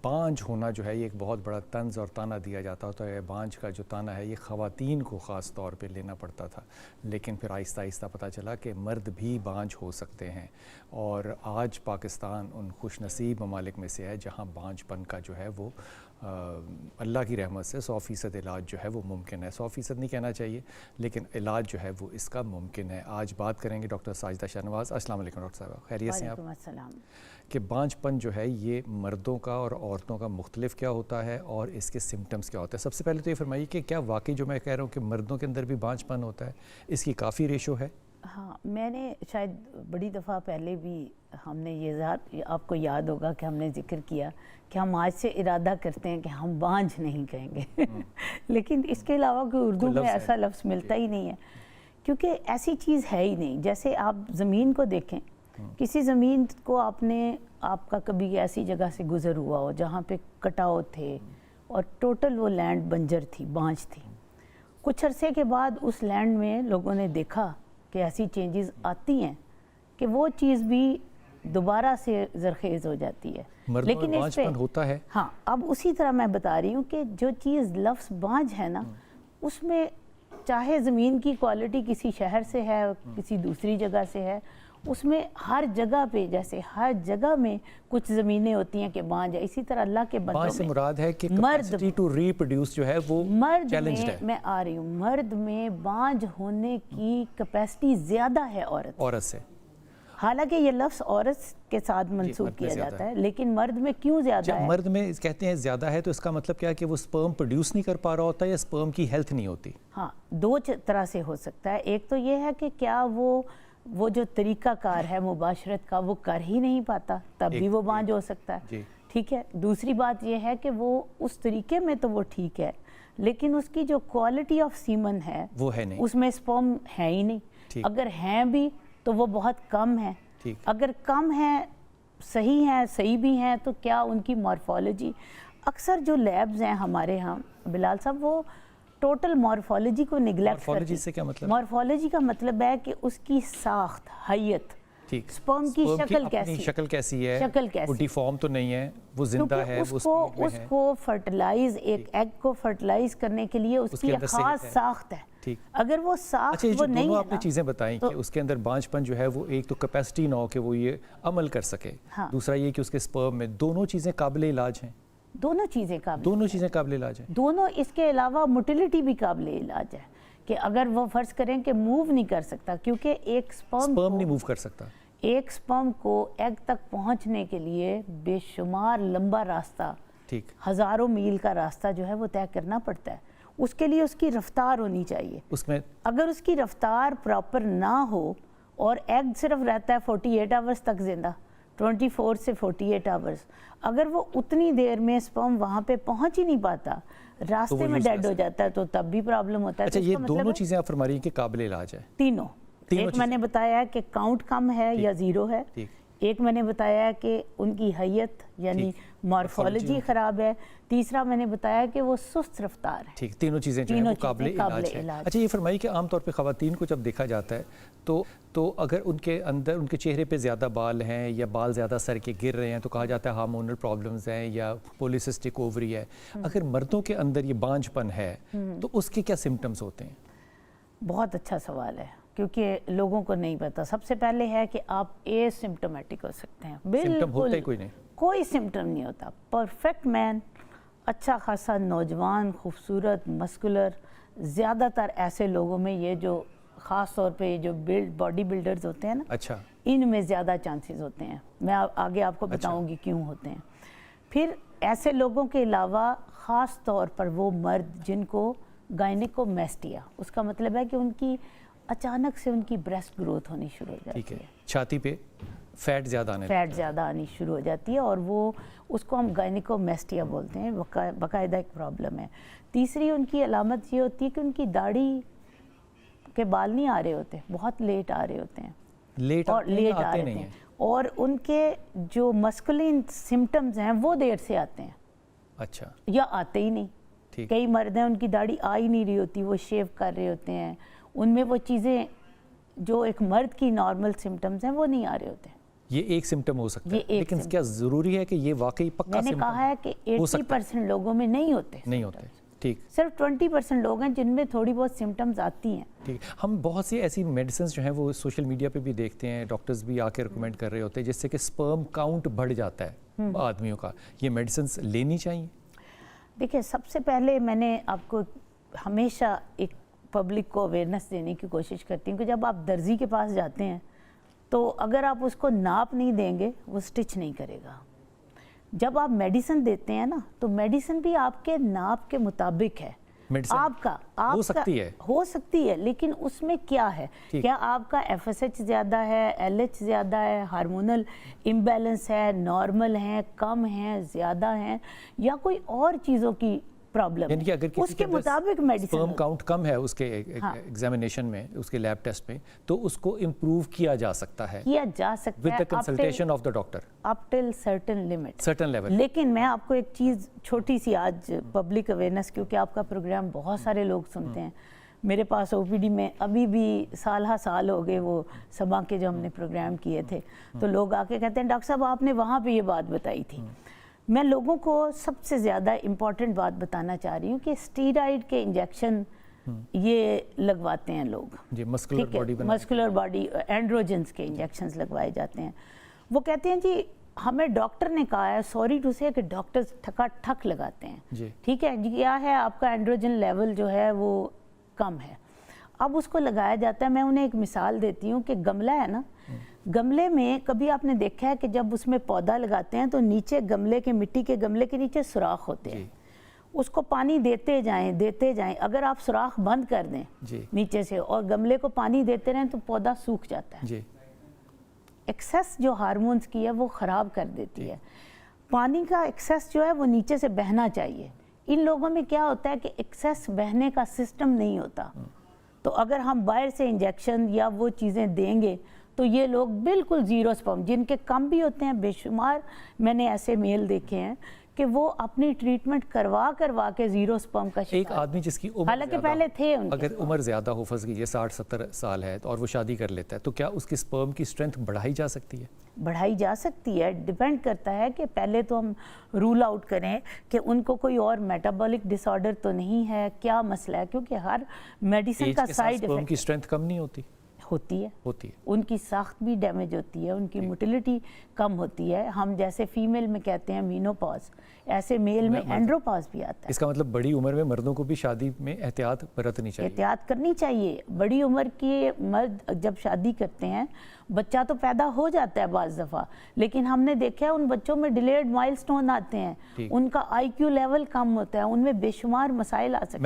بانجھ ہونا جو ہے یہ ایک بہت بڑا طنز اور تانا دیا جاتا ہوتا ہے. بانجھ کا جو تانا ہے یہ خواتین کو خاص طور پہ لینا پڑتا تھا, لیکن پھر آہستہ آہستہ پتہ چلا کہ مرد بھی بانجھ ہو سکتے ہیں, اور آج پاکستان ان خوش نصیب ممالک میں سے ہے جہاں بانجھ پن کا جو ہے وہ اللہ کی رحمت سے 100% علاج جو ہے وہ ممکن ہے. 100% نہیں کہنا چاہیے, لیکن علاج جو ہے وہ اس کا ممکن ہے. آج بات کریں گے ڈاکٹر ساجدہ شاہنواز. السلام علیکم ڈاکٹر صاحبہ, خیریت سے ہیں آپ؟ وعلیکم السلام. کہ بانجھ پن جو ہے یہ مردوں کا اور عورتوں کا مختلف کیا ہوتا ہے اور اس کے سمٹمز کیا ہوتا ہے؟ سب سے پہلے تو یہ فرمائیے کہ کیا واقعی جو میں کہہ رہا ہوں کہ مردوں کے اندر بھی بانجھ پن ہوتا ہے, اس کی کافی ریشو ہے؟ ہاں, میں نے شاید بڑی دفعہ پہلے بھی ہم نے یہ آپ کو یاد ہوگا کہ ہم نے ذکر کیا کہ ہم آج سے ارادہ کرتے ہیں کہ ہم بانجھ نہیں کہیں گے لیکن اس کے علاوہ کوئی اردو میں ایسا لفظ ملتا ہی نہیں ہے, کیونکہ ایسی چیز ہے ہی نہیں. جیسے آپ زمین کو دیکھیں, کسی زمین کو آپ کا کبھی ایسی جگہ سے گزر ہوا ہو جہاں پہ کٹاؤ تھے اور ٹوٹل وہ لینڈ بنجر تھی, بانجھ تھی. کچھ عرصے کے بعد اس لینڈ میں لوگوں نے دیکھا کہ ایسی چینجز آتی ہیں کہ وہ چیز بھی دوبارہ سے زرخیز ہو جاتی ہے. لیکن بانجھ پن ہوتا ہے. ہاں, اب اسی طرح میں بتا رہی ہوں کہ جو چیز لفظ بانجھ ہے نا, اس میں چاہے زمین کی کوالٹی کسی شہر سے ہے کسی دوسری جگہ سے ہے, اس میں ہر جگہ پہ جیسے ہر جگہ میں کچھ زمینیں ہوتی ہیں کہ بانجھ ہے, اسی طرح اللہ کے بندوں میں بانجھ سے مراد ہے کہ کیپیسٹی ٹو ری پروڈیوس جو ہے وہ چیلنجڈ ہے. میں آ رہی ہوں, مرد میں بانجھ ہونے کی کیپیسٹی زیادہ ہے عورت سے. حالانکہ یہ لفظ عورت کے ساتھ منسوب کیا جاتا ہے, لیکن مرد میں کیوں زیادہ ہے؟ مرد میں کہتے ہیں زیادہ ہے تو اس کا مطلب کیا ہے کہ وہ سپرم پروڈیوس نہیں کر پا رہا ہوتا یا سپرم کی ہیلتھ نہیں ہوتی؟ ہاں, دو طرح سے ہو سکتا ہے. ایک تو یہ ہے کہ کیا وہ جو طریقہ کار ہے مباشرت کا وہ کر ہی نہیں پاتا, تب بھی وہ بانجھ ہو سکتا ہے. ٹھیک ہے. دوسری بات یہ ہے کہ وہ اس طریقے میں تو وہ ٹھیک ہے, لیکن اس کی جو کوالٹی آف سیمن ہے وہ ہے نہیں, اس میں سپرم ہے ہی نہیں. اگر ہیں بھی تو وہ بہت کم ہیں. اگر کم ہیں, صحیح بھی ہیں, تو کیا ان کی مارفالوجی, اکثر جو لیبز ہیں ہمارے ہاں بلال صاحب, وہ ٹوٹل مارفالوجی کو نگلیکٹ کرتی. مارفالوجی سے کیا مطلب؟ مارفالوجی کا مطلب ہے کہ اس کی ساخت, حیت, سپرم کی شکل کیسی ہے, وہ ڈیفارم تو نہیں ہے, وہ زندہ ہے, اس کو فرٹیلائز, ایک ایگ کو فرٹیلائز کرنے کے لیے اس کی خاص ساخت ہے. اگر وہ ساخت وہ نہیں ہے, آپ نے چیزیں بتائیں کہ اس کے اندر بانجھ پن جو ہے وہ ایک تو کیپیسٹی نہ ہو کہ وہ یہ عمل کر سکے, دوسرا یہ کہ اس کے سپرم میں, دونوں چیزیں قابل علاج ہیں. دونوں چیزیں قابل علاج ہیں. دونوں. اس کے علاوہ موٹیلٹی بھی قابل علاج ہے کہ اگر وہ فرض کریں کہ موو نہیں کر سکتا, کیونکہ ایک سپرم نہیں موو کر سکتا, ایک سپرم کو ایگ تک پہنچنے کے لیے بے شمار لمبا راستہ, ہزاروں میل کا راستہ جو ہے وہ طے کرنا پڑتا ہے. اس کے لیے اس کی رفتار ہونی چاہیے. اگر اس کی رفتار پراپر نہ ہو اور ایگ صرف رہتا ہے 48 آورز تک زندہ, 24 سے 48 آورز, اگر وہ اتنی دیر میں سپرم وہاں پہ پہنچ ہی نہیں پاتا, راستے میں ڈیڈ ہو جاتا ہے, تو تب بھی پرابلم ہوتا ہے. اچھا, یہ دونوں چیزیں آپ فرما رہی ہیں کہ قابل علاج ہے؟ تینوں. ایک میں نے بتایا ہے کہ کاؤنٹ کم ہے یا زیرو ہے, ایک میں نے بتایا ہے کہ ان کی حیت یعنی مارفالوجی خراب ہے, تیسرا میں نے بتایا کہ وہ سست رفتار ہے. ٹھیک, تینوں چیزیں جو ہیں وہ قابل علاج ہے. اچھا, یہ فرمائیے کہ عام طور پہ خواتین کو جب دیکھا جاتا ہے تو اگر ان کے اندر, ان کے چہرے پہ زیادہ بال ہیں یا بال زیادہ سر کے گر رہے ہیں تو کہا جاتا ہے ہارمونل پرابلمز ہیں یا پولیسسٹک اووری ہے. اگر مردوں کے اندر یہ بانجھ پن ہے تو اس کے کیا سمٹمز ہوتے ہیں؟ بہت اچھا سوال ہے, کیونکہ لوگوں کو نہیں پتا. سب سے پہلے ہے کہ آپ اے سمپٹومیٹک ہو سکتے ہیں, بالکل کوئی سمٹم نہیں ہوتا. پرفیکٹ مین, اچھا خاصا نوجوان, خوبصورت, مسکولر, زیادہ تر ایسے لوگوں میں یہ جو خاص طور پہ جو باڈی بلڈرز ہوتے ہیں نا, اچھا, ان میں زیادہ چانسز ہوتے ہیں. میں آگے آپ کو بتاؤں گی کیوں ہوتے ہیں. پھر ایسے لوگوں کے علاوہ خاص طور پر وہ مرد جن کو گائنیکومیسٹیا, اس کا مطلب ہے کہ ان کی اچانک سے ان کی بریسٹ گروتھ ہونی شروع ہو جاتی ہے, چھاتی پہ فیٹ زیادہ آنی شروع ہو جاتی ہے, اور وہ اس کو ہم گائنیکومیسٹیا بولتے ہیں, باقاعدہ ایک پرابلم ہے. تیسری ان کی علامت یہ ہوتی ہے کہ ان کی داڑھی کے بال نہیں آ رہے ہوتے, بہت لیٹ آ رہے ہوتے ہیں, لیٹ آ رہے ہیں, اور ان کے جو مسکولین سمٹمز ہیں وہ دیر سے آتے ہیں. اچھا, یا آتے ہی نہیں. کئی مرد ہیں ان کی داڑھی آ ہی نہیں رہی ہوتی, وہ شیو کر رہے ہوتے ہیں, ان میں وہ چیزیں جو ایک مرد کی نارمل سمٹمز ہیں وہ نہیں آ رہے ہوتے. یہ ایک سمٹم ہو سکتا ہے، یہ ایک لیکن symptom. کیا ضروری ہے کہ یہ واقعی پکا میں نے سمٹم کہا ہے کہ 80% لوگوں میں نہیں ہوتے، نہیں ہوتے؟ ٹھیک صرف 20% لوگ ہیں جن میں تھوڑی بہت سمٹمز آتی ہیں. ٹھیک. ہم بہت سی ایسی میڈیسنز جو ہیں وہ سوشل میڈیا پہ بھی دیکھتے ہیں، ڈاکٹرز بھی آ کے ریکمینڈ کر رہے ہوتے ہیں جس سے کہ سپرم کاؤنٹ بڑھ جاتا ہے آدمیوں کا. یہ میڈیسنز لینی چاہیے؟ دیکھیں، سب سے پہلے میں نے آپ کو ہمیشہ ایک پبلک کو اویئرنیس دینے کی کوشش کرتی ہوں کہ جب آپ درزی کے پاس جاتے ہیں تو اگر آپ اس کو ناپ نہیں دیں گے وہ سٹچ نہیں کرے گا. جب آپ میڈیسن دیتے ہیں نا تو میڈیسن بھی آپ کے ناپ کے مطابق ہے. میڈیسن آپ کا ہو سکتی ہے لیکن اس میں کیا ہے؟ کیا آپ کا ایف ایس ایچ زیادہ ہے، ایل ایچ زیادہ ہے، ہارمونل امبیلنس ہے، نارمل ہیں، کم ہیں، زیادہ ہیں، یا کوئی اور چیزوں کی پرابلم یعنی کہ اگر ہے، اس کے مطابق میڈیسن. سپرم کاؤنٹ کم ہے اس کے ایگزامینیشن میں، اس کے لیب ٹیسٹ میں، تو اس کو امپروو کیا جا سکتا ہے with the consultation of the doctor up till certain limit. certain level. لیکن میں آپ کو ایک چیز چھوٹی سی آج پبلک اویئرنیس، کیونکہ آپ کا پروگرام بہت سارے لوگ سنتے ہیں، میرے پاس او پی ڈی میں ابھی بھی سال ہو گئے وہ سما کے جو ہم نے پروگرام کیے تھے، تو لوگ آ کے کہتے ہیں ڈاکٹر صاحب آپ نے وہاں پہ یہ بات بتائی تھی. میں لوگوں کو سب سے زیادہ امپورٹنٹ بات بتانا چاہ رہی ہوں کہ اسٹیرائڈ کے انجیکشن یہ لگواتے ہیں لوگ، جی مسکولر باڈی اینڈروجنس کے انجیکشنز لگوائے جاتے ہیں. وہ کہتے ہیں جی ہمیں ڈاکٹر نے کہا ہے، سوری ٹو سے، کہ ڈاکٹرز ٹھکا ٹھک لگاتے ہیں. ٹھیک ہے جی، کیا ہے آپ کا اینڈروجن لیول جو ہے وہ کم ہے، اب اس کو لگایا جاتا ہے. میں انہیں ایک مثال دیتی ہوں کہ گملہ ہے نا، گملے میں کبھی آپ نے دیکھا ہے کہ جب اس میں پودا لگاتے ہیں تو نیچے گملے کے مٹی کے گملے کے نیچے سوراخ ہوتے ہیں، اس کو پانی دیتے جائیں. اگر آپ سوراخ بند کر دیں نیچے سے اور گملے کو پانی دیتے رہیں تو پودا سوکھ جاتا ہے. ایکسیس جو ہارمونز کی ہے وہ خراب کر دیتی ہے. پانی کا ایکسیس جو ہے وہ نیچے سے بہنا چاہیے. ان لوگوں میں کیا ہوتا ہے کہ ایکسیس بہنے کا سسٹم نہیں ہوتا، تو اگر ہم باہر سے انجیکشن یا وہ چیزیں دیں گے تو یہ لوگ بالکل زیرو سپرم، جن کے کم بھی ہوتے ہیں بے شمار، میں نے ایسے میل دیکھے ہیں کہ وہ اپنی ٹریٹمنٹ کروا کے زیرو سپرم کا شکار. ایک آدمی جس کی عمر حالانکہ پہلے تھے ان کے، اگر عمر زیادہ ہو، فرض کیجیے 60-70 سال ہے اور وہ شادی کر لیتا ہے، تو کیا اس کی سپرم کی اسٹرینتھ بڑھائی جا سکتی ہے؟ بڑھائی جا سکتی ہے. ڈیپینڈ کرتا ہے کہ پہلے تو ہم رول آؤٹ کریں کہ ان کو کوئی اور میٹابولک ڈس آرڈر تو نہیں ہے، کیا مسئلہ ہے، کیونکہ ہر میڈیسن کا سائیڈ سپرم کی افیکٹ اسٹرینتھ کم نہیں ہوتی؟ ہوتی ہے. ان کی ساخت بھی ڈیمیج ہوتی ہے، ان کی موٹیلٹی کم ہوتی ہے. ہم جیسے فیمیل میں کہتے ہیں مینوپاز، ایسے میل میں اینڈروپاز بھی آتا ہے. اس کا مطلب بڑی عمر میں مردوں کو بھی شادی میں احتیاط برتنی چاہیے. احتیاط کرنی چاہیے. بڑی عمر کے مرد جب شادی کرتے ہیں، بچہ تو پیدا ہو جاتا ہے بعض دفعہ، لیکن ہم نے دیکھا ہے ان بچوں میں ڈیلیڈ مائل سٹون آتے ہیں، ان کا آئی کیو لیول کم ہوتا ہے، ان میں بے شمار مسائل آ سکتے ہیں.